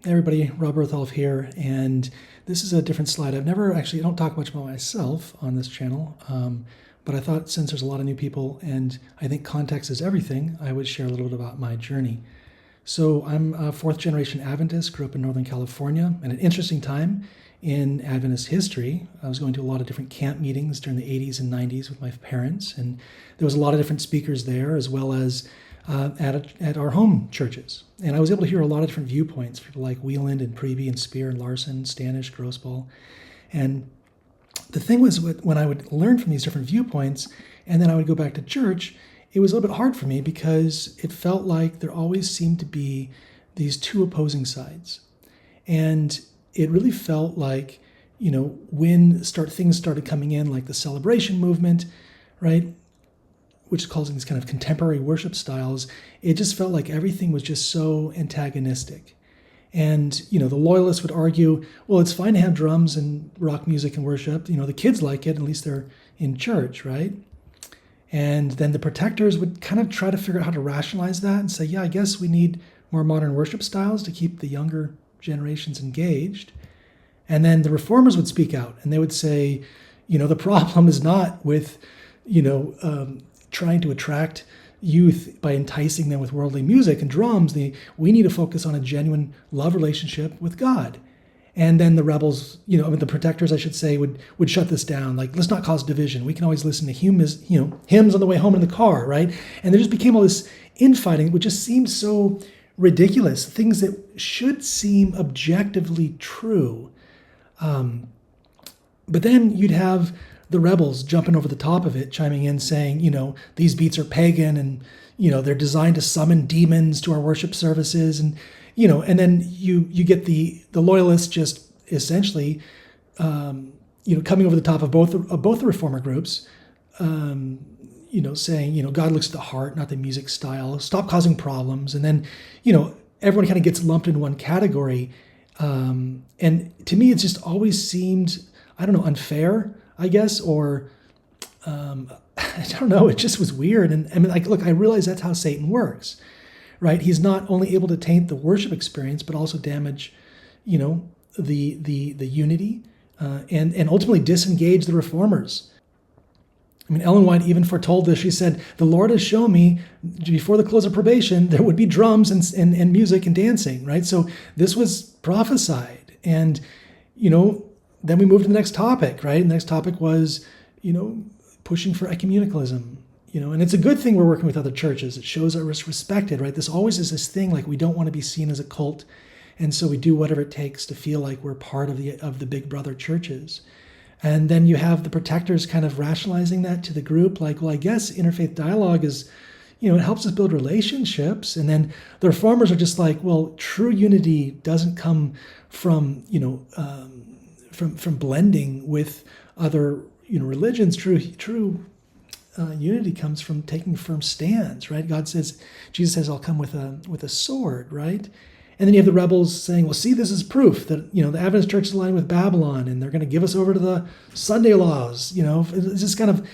Hey everybody, Rob Bertholf here, and this is a different slide. I don't talk much about myself on this channel, but I thought since there's a lot of new people and I think context is everything, I would share a little bit about my journey. So I'm a fourth generation Adventist, grew up in Northern California, and an interesting time in Adventist history. I was going to a lot of different camp meetings during the 80s and 90s with my parents, and there was a lot of different speakers there, as well as at our home churches. And I was able to hear a lot of different viewpoints, people like Wieland and Preby and Spear and Larson, Stanish, Grossball. And the thing was, when I would learn from these different viewpoints, and then I would go back to church, it was a little bit hard for me because it felt like there always seemed to be these two opposing sides. And it really felt like, when things started coming in, like the celebration movement, right, which is causing these kind of contemporary worship styles, it just felt like everything was just so antagonistic. And, the loyalists would argue, well, it's fine to have drums and rock music and worship. The kids like it, at least they're in church, right? And then the protectors would kind of try to figure out how to rationalize that and say, yeah, I guess we need more modern worship styles to keep the younger generations engaged. And then the reformers would speak out and they would say, the problem is not with, trying to attract youth by enticing them with worldly music and drums. We need to focus on a genuine love relationship with God. And then the rebels, the protectors, I should say, would shut this down. Like, let's not cause division. We can always listen to hymns on the way home in the car, right? And there just became all this infighting, which just seemed so ridiculous. Things that should seem objectively true. But then you'd have the rebels jumping over the top of it, chiming in, saying, these beats are pagan and, they're designed to summon demons to our worship services. And, and then you get the loyalists just essentially, coming over the top of both the reformer groups, saying, God looks at the heart, not the music style, stop causing problems. And then, everyone kind of gets lumped in one category. And to me, it just always seemed, unfair, I guess, or I don't know. It just was weird. And look, I realize that's how Satan works, right? He's not only able to taint the worship experience, but also damage, the unity, and ultimately disengage the reformers. Ellen White even foretold this. She said, "The Lord has shown me before the close of probation there would be drums and music and dancing." Right. So this was prophesied, and then we moved to the next topic, right? And the next topic was, pushing for ecumenicalism, and it's a good thing we're working with other churches. It shows our respected, right? This always is this thing, like we don't want to be seen as a cult. And so we do whatever it takes to feel like we're part of the big brother churches. And then you have the protectors kind of rationalizing that to the group, like, well, I guess interfaith dialogue is, it helps us build relationships. And then the reformers are just like, well, true unity doesn't come from, from blending with other religions. True unity comes from taking firm stands, right? Jesus says, I'll come with a sword, right? And then you have the rebels saying, well, see, this is proof that the Adventist church is aligned with Babylon, and they're going to give us over to the Sunday laws. It's just kind of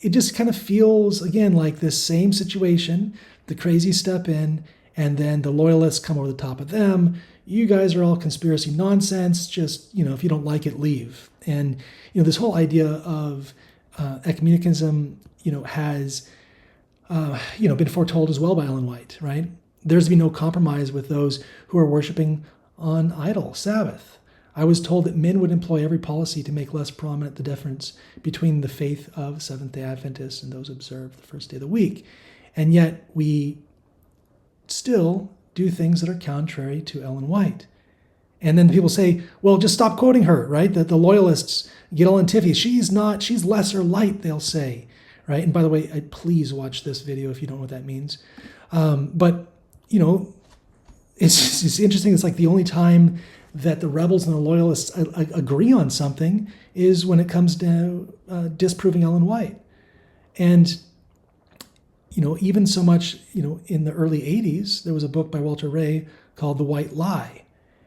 it just kind of feels again like this same situation. The crazies step in, and then the loyalists come over the top of them. You guys are all conspiracy nonsense. Just, if you don't like it, leave. And, this whole idea of ecumenicism, has, been foretold as well by Ellen White, right? There's to be no compromise with those who are worshiping on idol, Sabbath. I was told that men would employ every policy to make less prominent the difference between the faith of Seventh-day Adventists and those who observe the first day of the week. And yet we still do things that are contrary to Ellen White. And then people say, well, just stop quoting her, right? That the loyalists get all in tiffy. She's lesser light, they'll say, right? And by the way, please watch this video if you don't know what that means. But, it's interesting. It's like the only time that the rebels and the loyalists agree on something is when it comes to disproving Ellen White. And even so much, in the early 80s, there was a book by Walter Ray called The White Lie.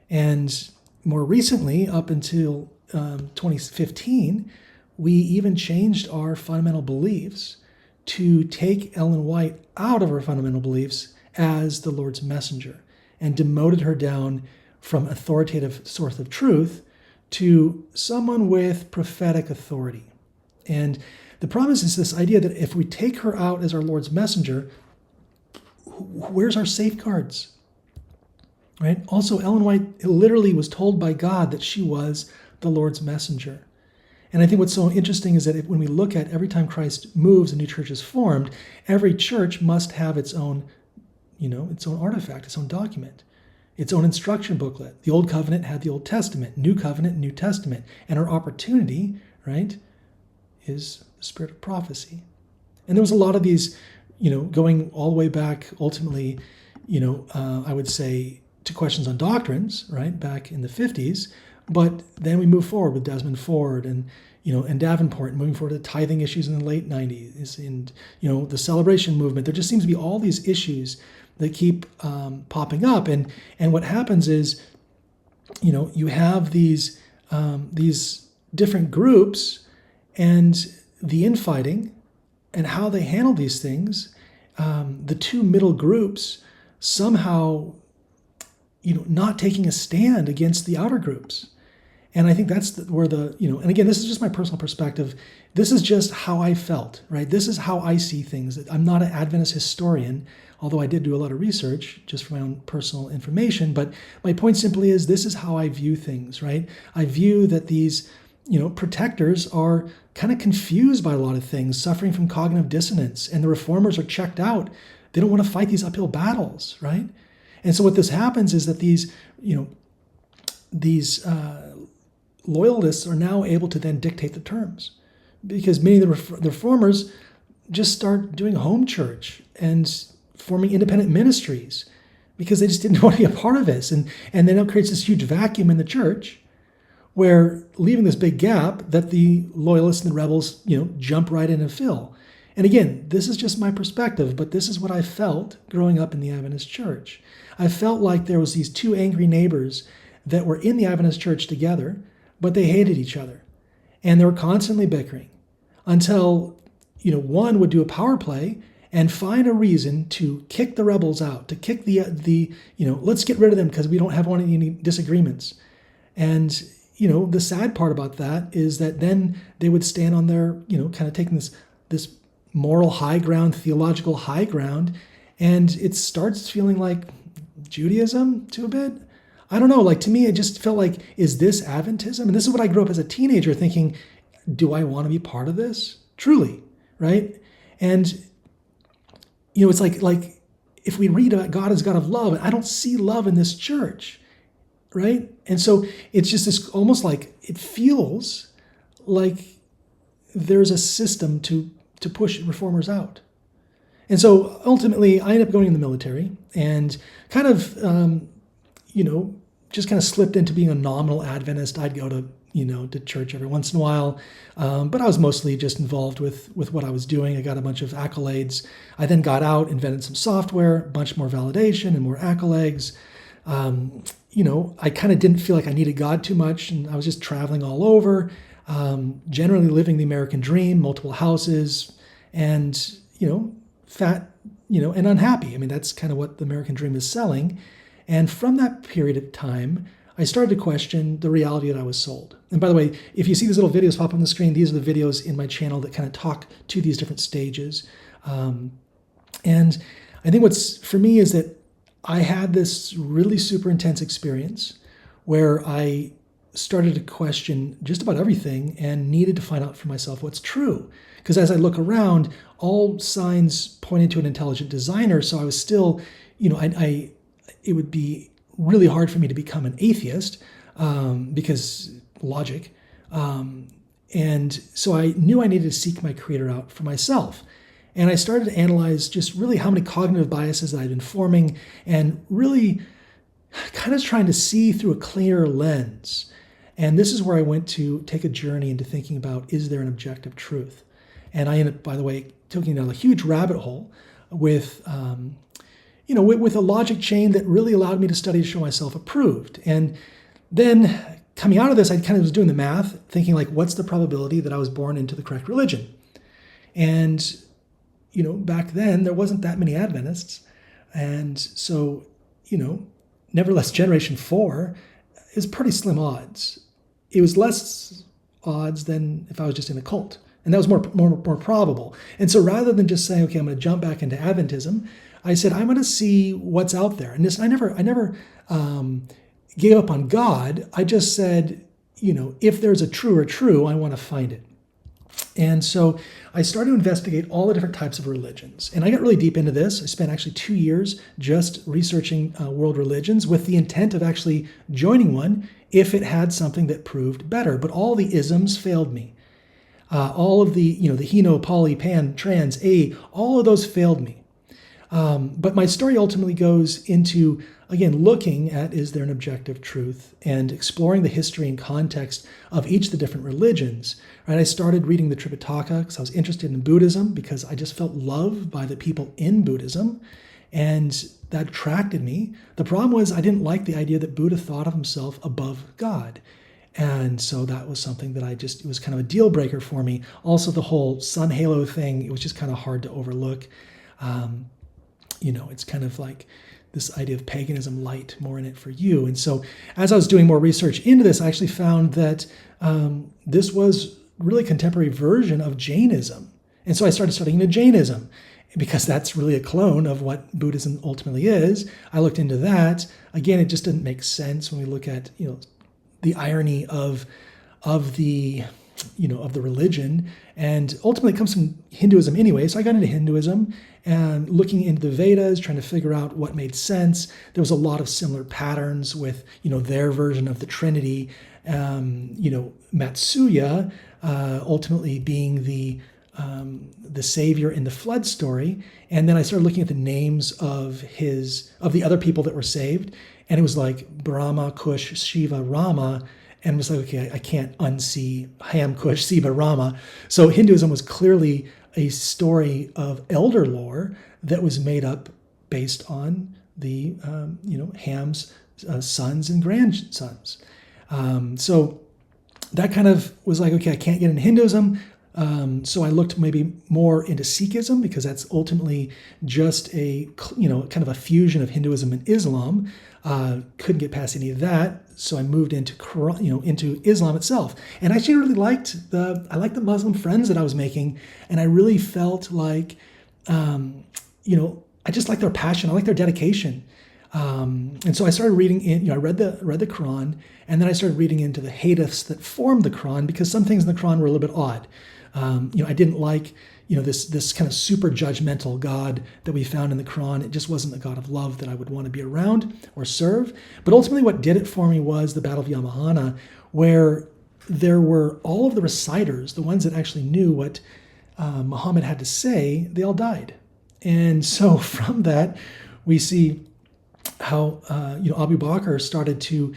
And more recently, up until 2015, we even changed our fundamental beliefs to take Ellen White out of our fundamental beliefs as the Lord's messenger. and demoted her down from authoritative source of truth to someone with prophetic authority. And the promise is this idea that if we take her out as our Lord's messenger, where's our safeguards? Right? Also, Ellen White literally was told by God that she was the Lord's messenger. And I think what's so interesting is that when we look at every time Christ moves, a new church is formed, every church must have its own, its own artifact, its own document, its own instruction booklet. The Old Covenant had the Old Testament, New Covenant, New Testament. And our opportunity, right, is the spirit of prophecy. And there was a lot of these, going all the way back, ultimately, I would say, to questions on doctrines, right, back in the 50s. But then we move forward with Desmond Ford and Davenport, and moving forward to tithing issues in the late 90s, and the celebration movement. There just seems to be all these issues that keep popping up, and what happens is, you have these different groups and the infighting and how they handle these things. The two middle groups somehow, not taking a stand against the outer groups. And I think that's where and again, this is just my personal perspective. This is just how I felt, right? This is how I see things. I'm not an Adventist historian, although I did do a lot of research just for my own personal information. But my point simply is this is how I view things, right? I view that these, protectors are kind of confused by a lot of things, suffering from cognitive dissonance, and the reformers are checked out. They don't want to fight these uphill battles, right? And so what this happens is that these loyalists are now able to then dictate the terms, because many of the reformers just start doing home church and forming independent ministries because they just didn't want to be a part of this. And then it creates this huge vacuum in the church where, leaving this big gap that the loyalists and the rebels, jump right in and fill. And again, this is just my perspective, but this is what I felt growing up in the Adventist church. I felt like there was these two angry neighbors that were in the Adventist church together, but they hated each other. And they were constantly bickering until, one would do a power play and find a reason to kick the rebels out, to kick the let's get rid of them because we don't have any disagreements. And, the sad part about that is that then they would stand on their, kind of taking this moral high ground, theological high ground, and it starts feeling like Judaism to a bit. I don't know, to me, it just felt like, is this Adventism? And this is what I grew up as a teenager thinking, do I want to be part of this? Truly, right? And, it's like if we read about God as God of love, I don't see love in this church, right? And so it's just this, almost like, it feels like there's a system to push reformers out. And so ultimately, I ended up going in the military and kind of, just kind of slipped into being a nominal Adventist. I'd go to church every once in a while, but I was mostly just involved with what I was doing. I got a bunch of accolades. I then got out, invented some software, a bunch more validation and more accolades. I kind of didn't feel like I needed God too much, and I was just traveling all over, generally living the American dream, multiple houses, and, fat, and unhappy. I mean, that's kind of what the American dream is selling. And from that period of time, I started to question the reality that I was sold. And by the way, if you see these little videos pop on the screen, these are the videos in my channel that kind of talk to these different stages. And I think what's for me is that I had this really super intense experience where I started to question just about everything and needed to find out for myself what's true. Because as I look around, all signs pointed to an intelligent designer. So I was still, it would be really hard for me to become an atheist because logic. And so I knew I needed to seek my creator out for myself. And I started to analyze just really how many cognitive biases that I'd been forming and really kind of trying to see through a clearer lens. And this is where I went to take a journey into thinking about, is there an objective truth? And I ended up, by the way, taking down a huge rabbit hole with with a logic chain that really allowed me to study to show myself approved. And then coming out of this, I kind of was doing the math, thinking what's the probability that I was born into the correct religion? And, back then there wasn't that many Adventists. And so, nevertheless, generation 4 is pretty slim odds. It was less odds than if I was just in a cult. And that was more probable. And so rather than just saying, okay, I'm going to jump back into Adventism, I said, I'm going to see what's out there. And I never gave up on God. I just said, if there's a truer true, I want to find it. And so I started to investigate all the different types of religions. And I got really deep into this. I spent actually 2 years just researching world religions with the intent of actually joining one if it had something that proved better. But all the isms failed me. All of the, the heno, poly, pan, trans, all of those failed me. But my story ultimately goes into, again, looking at, is there an objective truth, and exploring the history and context of each of the different religions. Right? I started reading the Tripitaka because I was interested in Buddhism, because I just felt loved by the people in Buddhism, and that attracted me. The problem was I didn't like the idea that Buddha thought of himself above God. And so that was something that it was kind of a deal breaker for me. Also, the whole sun halo thing, it was just kind of hard to overlook. It's kind of like this idea of paganism light, more in it for you. And so as I was doing more research into this, I actually found that this was really a contemporary version of Jainism. And so I started studying into Jainism, because that's really a clone of what Buddhism ultimately is. I looked into that. Again, it just didn't make sense when we look at, the irony of the religion, and ultimately it comes from Hinduism anyway. So I got into Hinduism and looking into the Vedas, trying to figure out what made sense. There was a lot of similar patterns with their version of the Trinity. Matsuya ultimately being the savior in the flood story, and then I started looking at the names of the other people that were saved. And it was like Brahma, Kush, Shiva, Rama. And it was like, okay, I can't unsee Ham, Kush, Shiva, Rama. So Hinduism was clearly a story of elder lore that was made up based on the, Ham's sons and grandsons. So that kind of was like, okay, I can't get into Hinduism. So I looked maybe more into Sikhism, because that's ultimately just a, kind of a fusion of Hinduism and Islam. Couldn't get past any of that, so I moved into Islam itself. And I actually really liked the Muslim friends that I was making, and I really felt like, I just like their passion, I like their dedication. And so I started reading I read the Quran, and then I started reading into the hadiths that formed the Quran, because some things in the Quran were a little bit odd. I didn't like, this kind of super judgmental God that we found in the Quran. It just wasn't a God of love that I would want to be around or serve. But ultimately what did it for me was the Battle of Yamahana, where there were all of the reciters, the ones that actually knew what Muhammad had to say, they all died. And so from that, we see how Abu Bakr started to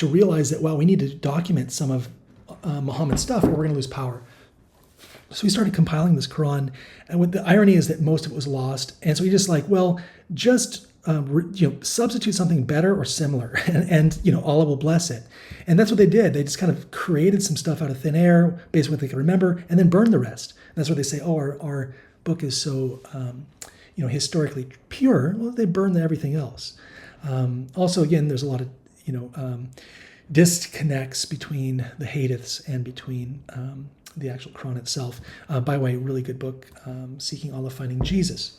realize that, well, we need to document some of Muhammad's stuff, or we're going to lose power. So we started compiling this Quran, and what the irony is that most of it was lost. And so we just substitute something better or similar, and Allah will bless it. And that's what they did. They just kind of created some stuff out of thin air, based on what they could remember, and then burned the rest. And that's what they say, our book is so historically pure. Well, they burned everything else. Also, again, there's a lot of disconnects between the hadiths and between the actual Quran itself. By the way, really good book, Seeking Allah, Finding Jesus.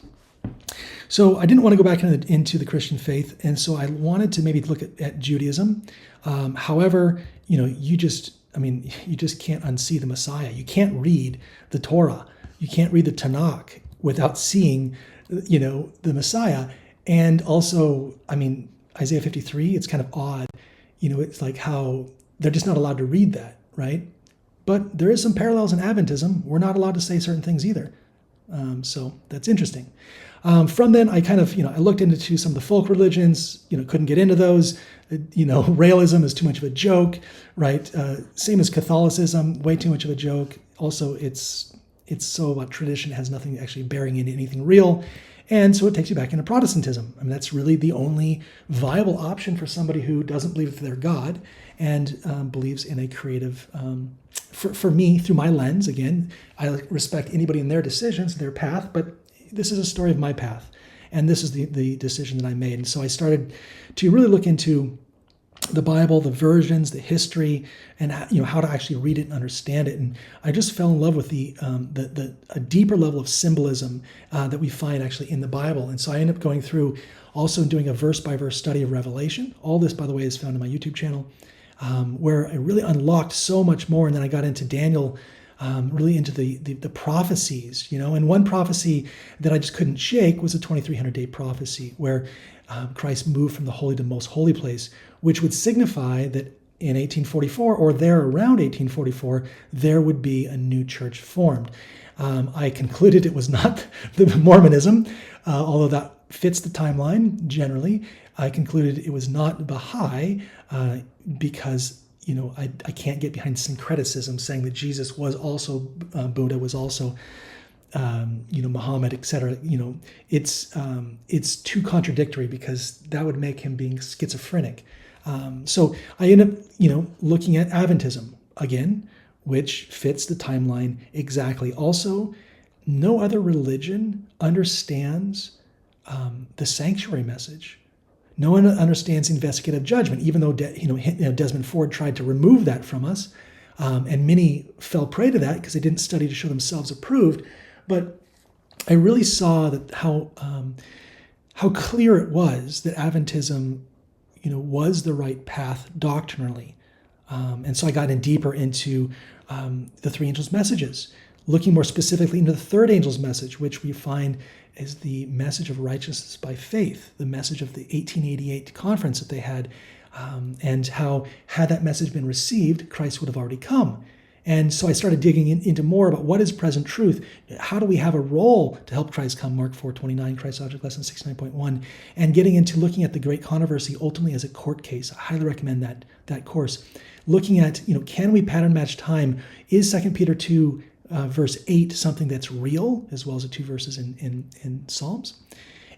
So I didn't want to go back into the Christian faith, and so I wanted to maybe look at Judaism. However, you just can't unsee the Messiah. You can't read the Torah. You can't read the Tanakh without seeing, the Messiah. And also, Isaiah 53, it's kind of odd. It's like how they're just not allowed to read that, right? But there is some parallels in Adventism. We're not allowed to say certain things either. So that's interesting. From then, I kind of, I looked into some of the folk religions, couldn't get into those. Raelism is too much of a joke, right? Same as Catholicism, way too much of a joke. Also, it's so about tradition, it has nothing actually bearing into anything real. And so it takes you back into Protestantism. That's really the only viable option for somebody who doesn't believe that they're God and believes in a creative, for me, through my lens. Again, I respect anybody in their decisions, their path, but this is a story of my path. And this is the decision that I made. And so I started to really look into the Bible, the versions, the history, and how to actually read it and understand it. And I just fell in love with a deeper level of symbolism that we find actually in the Bible. And so I ended up going through also doing a verse-by-verse study of Revelation. All this, by the way, is found in my YouTube channel, where I really unlocked so much more. And then I got into Daniel, really into the prophecies, and one prophecy that I just couldn't shake was a 2300-day prophecy where Christ moved from the holy to most holy place, which would signify that in 1844 or there around 1844, there would be a new church formed. I concluded it was not the Mormonism, although that fits the timeline generally. I concluded it was not Baha'i because I can't get behind syncretism, saying that Jesus was also Buddha, was also Muhammad, etc. It's too contradictory because that would make him being schizophrenic. So I end up looking at Adventism again, which fits the timeline exactly. Also, no other religion understands the sanctuary message. No one understands investigative judgment, even though Desmond Ford tried to remove that from us, and many fell prey to that because they didn't study to show themselves approved. But I really saw that how clear it was that Adventism, was the right path doctrinally, and so I got in deeper into the three angels' messages, looking more specifically into the third angel's message, which we find is the message of righteousness by faith, the message of the 1888 conference that they had, and how, had that message been received, Christ would have already come. And so I started digging into more about what is present truth. How do we have a role to help Christ come? Mark 4:29, Christ's Object Lesson 69.1, and getting into looking at the great controversy ultimately as a court case. I highly recommend that course. Looking at, can we pattern match time? Is 2 Peter 2 verse 8 something that's real, as well as the two verses in Psalms?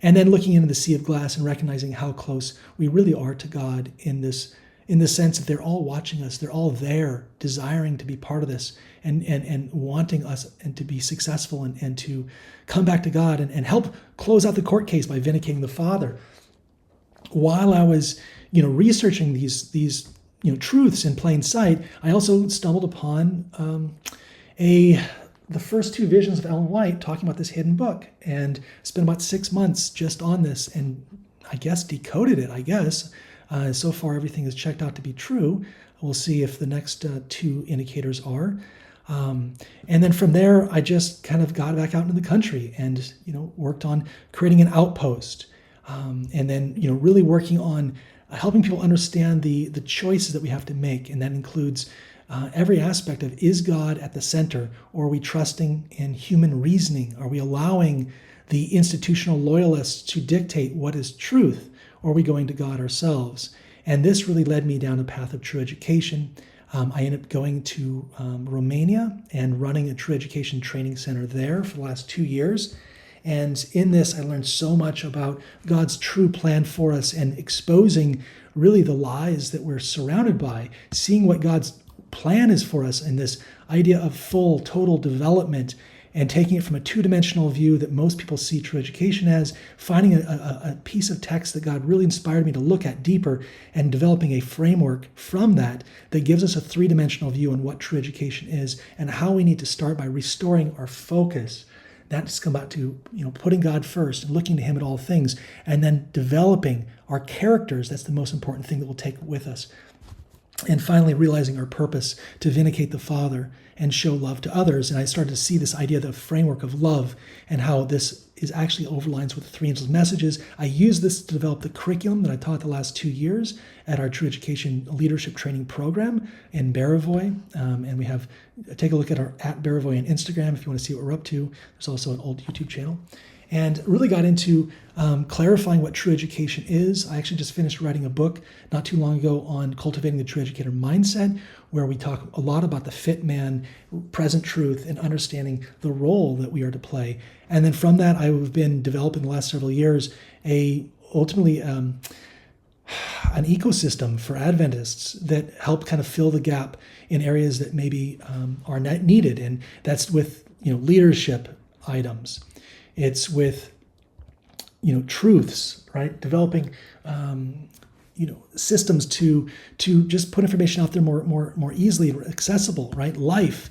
And then looking into the sea of glass and recognizing how close we really are to God in the sense that they're all watching us, they're all there, desiring to be part of this and wanting us and to be successful and to come back to God and help close out the court case by vindicating the Father. While I was, researching these truths in plain sight, I also stumbled upon the first two visions of Ellen White talking about this hidden book, and spent about 6 months just on this, and I guess decoded it. So far, everything is checked out to be true. We'll see if the next two indicators are. And then from there, I just kind of got back out into the country and, worked on creating an outpost. And then, really working on helping people understand the choices that we have to make. And that includes every aspect of, is God at the center, or are we trusting in human reasoning? Are we allowing the institutional loyalists to dictate what is truth? Or are we going to God ourselves? And this really led me down a path of true education. I ended up going to Romania and running a true education training center there for the last 2 years. And in this, I learned so much about God's true plan for us and exposing really the lies that we're surrounded by, seeing what God's plan is for us in this idea of full, total development, and taking it from a two-dimensional view that most people see true education as, finding a piece of text that God really inspired me to look at deeper, and developing a framework from that gives us a three-dimensional view on what true education is and how we need to start by restoring our focus. That's come back to putting God first and looking to Him at all things, and then developing our characters. That's the most important thing that we'll take with us. And finally, realizing our purpose to vindicate the Father and show love to others. And I started to see this idea, the framework of love, and how this is actually overlines with the three angels' messages. I used this to develop the curriculum that I taught the last 2 years at our True Education Leadership Training Program in Baravoy. And we have, take a look at our @Baravoy on Instagram if you want to see what we're up to. There's also an old YouTube channel. And really got into clarifying what true education is. I actually just finished writing a book not too long ago on cultivating the true educator mindset, where we talk a lot about the fit man, present truth, and understanding the role that we are to play. And then from that, I've been developing the last several years ultimately an ecosystem for Adventists that help kind of fill the gap in areas that maybe are not needed. And that's with leadership items. It's with truths, right? Developing, systems to just put information out there more easily accessible, right? Life,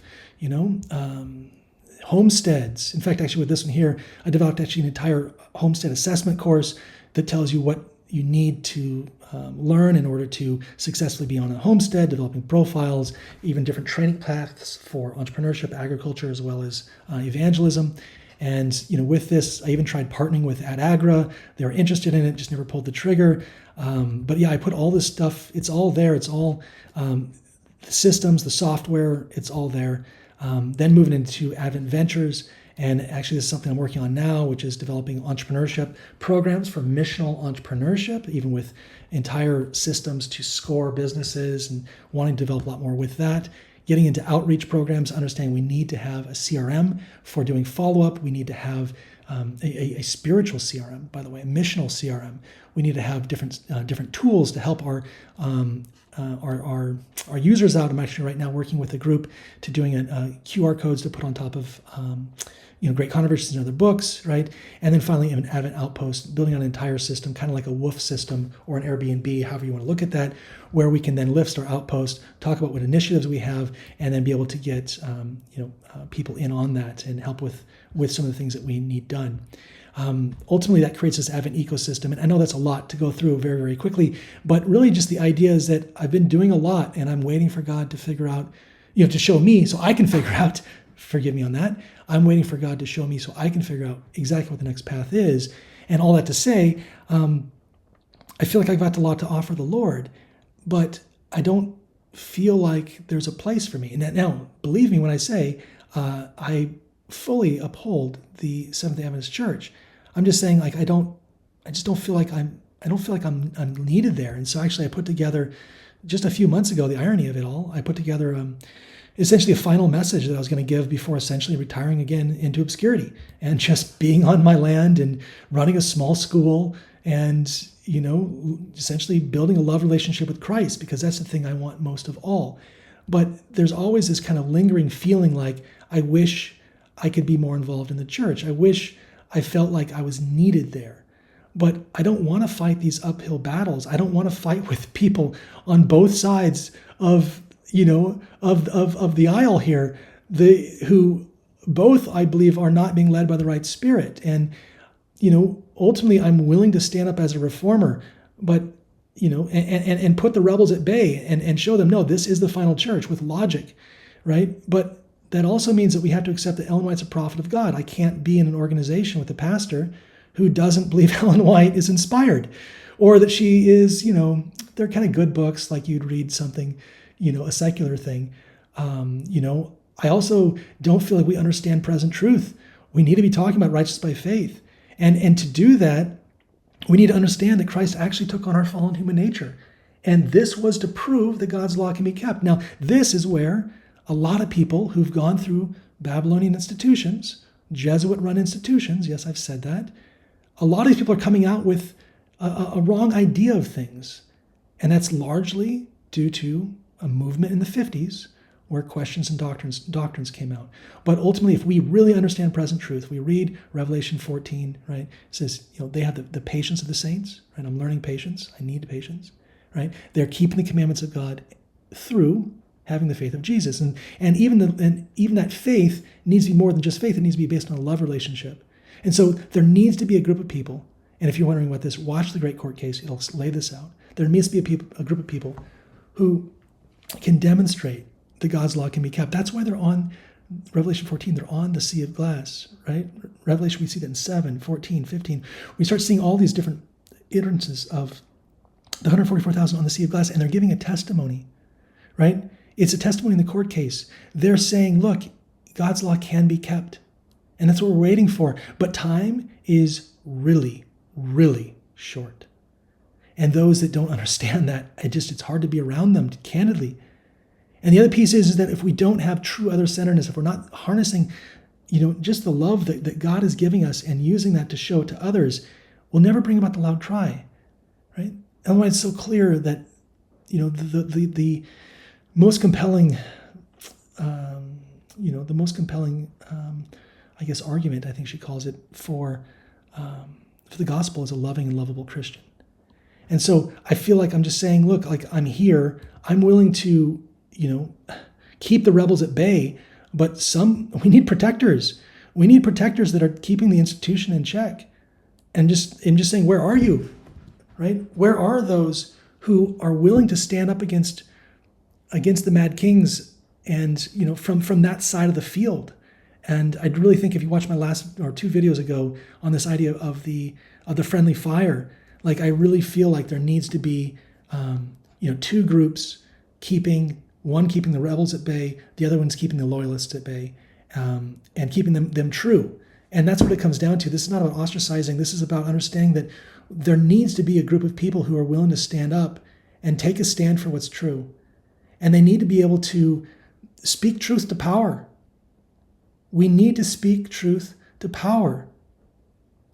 homesteads. In fact, actually with this one here, I developed actually an entire homestead assessment course that tells you what you need to learn in order to successfully be on a homestead, developing profiles, even different training paths for entrepreneurship, agriculture, as well as evangelism. And with this, I even tried partnering with AdAgra. They were interested in it, just never pulled the trigger. But yeah, I put all this stuff. It's all there. It's all the systems, the software. It's all there. Then moving into Advent Ventures. And actually, this is something I'm working on now, which is developing entrepreneurship programs for missional entrepreneurship, even with entire systems to score businesses and wanting to develop a lot more with that. Getting into outreach programs, understanding we need to have a CRM for doing follow-up. We need to have a spiritual CRM, by the way, a missional CRM. We need to have different tools to help our users out. I'm actually right now working with a group to doing QR codes to put on top of Great Controversies and other books, right? And then finally, an Advent Outpost, building on an entire system, kind of like a WOOF system or an Airbnb, however you want to look at that, where we can then list our outpost, talk about what initiatives we have, and then be able to get people in on that and help with some of the things that we need done. Ultimately, that creates this Advent ecosystem. And I know that's a lot to go through very, very quickly, but really just the idea is that I've been doing a lot and I'm waiting for God to figure out, to show me so I can figure out, forgive me on that, I'm waiting for God to show me so I can figure out exactly what the next path is. And all that to say, I feel like I've got a lot to offer the Lord, but I don't feel like there's a place for me. And now, believe me when I say, I fully uphold the Seventh-day Adventist Church. I'm just saying, like, I just don't feel like I'm needed there. And so actually I put together just a few months ago, the irony of it all, I put together essentially a final message that I was going to give before essentially retiring again into obscurity and just being on my land and running a small school and, essentially building a love relationship with Christ, because that's the thing I want most of all. But there's always this kind of lingering feeling like I wish I could be more involved in the church. I wish I felt like I was needed there. But I don't want to fight these uphill battles. I don't want to fight with people on both sides of the aisle here, who both, I believe, are not being led by the right spirit. And, ultimately I'm willing to stand up as a reformer, but, and put the rebels at bay and show them, no, this is the final church with logic, right? But that also means that we have to accept that Ellen White's a prophet of God. I can't be in an organization with a pastor who doesn't believe Ellen White is inspired, or that she is, they're kind of good books, like you'd read something, a secular thing. I also don't feel like we understand present truth. We need to be talking about righteousness by faith. And to do that, we need to understand that Christ actually took on our fallen human nature. And this was to prove that God's law can be kept. Now, this is where a lot of people who've gone through Babylonian institutions, Jesuit-run institutions, yes, I've said that, a lot of these people are coming out with a wrong idea of things. And that's largely due to a movement in the 50s where questions and doctrines came out. But ultimately, if we really understand present truth, we read Revelation 14, right? It says, they have the patience of the saints, right? I'm learning patience. I need patience, right? They're keeping the commandments of God through having the faith of Jesus. And even that faith needs to be more than just faith. It needs to be based on a love relationship. And so there needs to be a group of people, and if you're wondering about this, watch the Great Court Case. It'll lay this out. There needs to be a group of people who can demonstrate that God's law can be kept. That's why they're on Revelation 14. They're on the sea of glass, right? Revelation, we see that in 7, 14, 15. We start seeing all these different instances of the 144,000 on the sea of glass, and they're giving a testimony, right? It's a testimony in the court case. They're saying, look, God's law can be kept. And that's what we're waiting for. But time is really, really short. And those that don't understand that, it's hard to be around them, candidly. And the other piece is that if we don't have true other-centeredness, if we're not harnessing, just the love that God is giving us and using that to show it to others, we'll never bring about the loud cry, right? Ellen White is so clear that, the most compelling, argument, I think she calls it, for for the gospel is a loving and lovable Christian. And so I feel like I'm just saying, look, like I'm here. I'm willing to, keep the rebels at bay, but we need protectors. We need protectors that are keeping the institution in check. And just saying, where are you? Right? Where are those who are willing to stand up against the mad kings and, from that side of the field? And I really think if you watch my last or 2 videos ago on this idea of the friendly fire, like I really feel like there needs to be, 2 groups one keeping the rebels at bay, the other one's keeping the loyalists at bay, and keeping them true. And that's what it comes down to. This is not about ostracizing. This is about understanding that there needs to be a group of people who are willing to stand up and take a stand for what's true. And they need to be able to speak truth to power. We need to speak truth to power.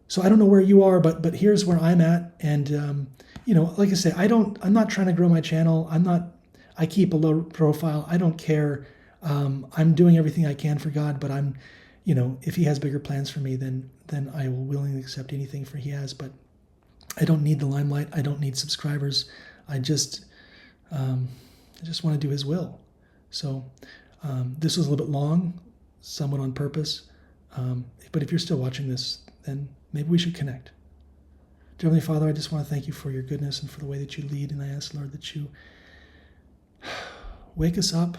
So I don't know where you are, but here's where I'm at. And, like I say, I'm not trying to grow my channel. I keep a low profile. I don't care. I'm doing everything I can for God, but if he has bigger plans for me, then I will willingly accept anything for he has. But I don't need the limelight. I don't need subscribers. I just want to do his will. So this was a little bit long, somewhat on purpose. But if you're still watching this, then maybe we should connect. Dear Heavenly Father, I just want to thank you for your goodness and for the way that you lead. And I ask, Lord, that you wake us up,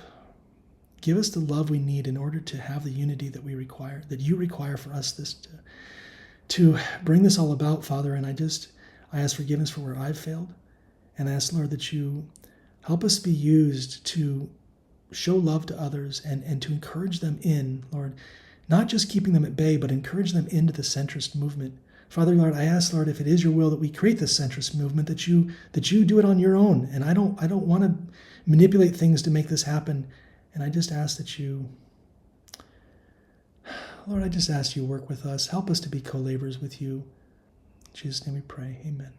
give us the love we need in order to have the unity that we require, that you require for us to bring this all about, Father. And I ask forgiveness for where I've failed. And I ask, Lord, that you help us be used to show love to others and to encourage them in, Lord, not just keeping them at bay, but encourage them into the centrist movement. Father, Lord, I ask, Lord, if it is your will that we create this centrist movement, that you do it on your own. And I don't want to manipulate things to make this happen. And I just ask that you, Lord, I just ask you work with us. Help us to be co-laborers with you. In Jesus' name we pray. Amen.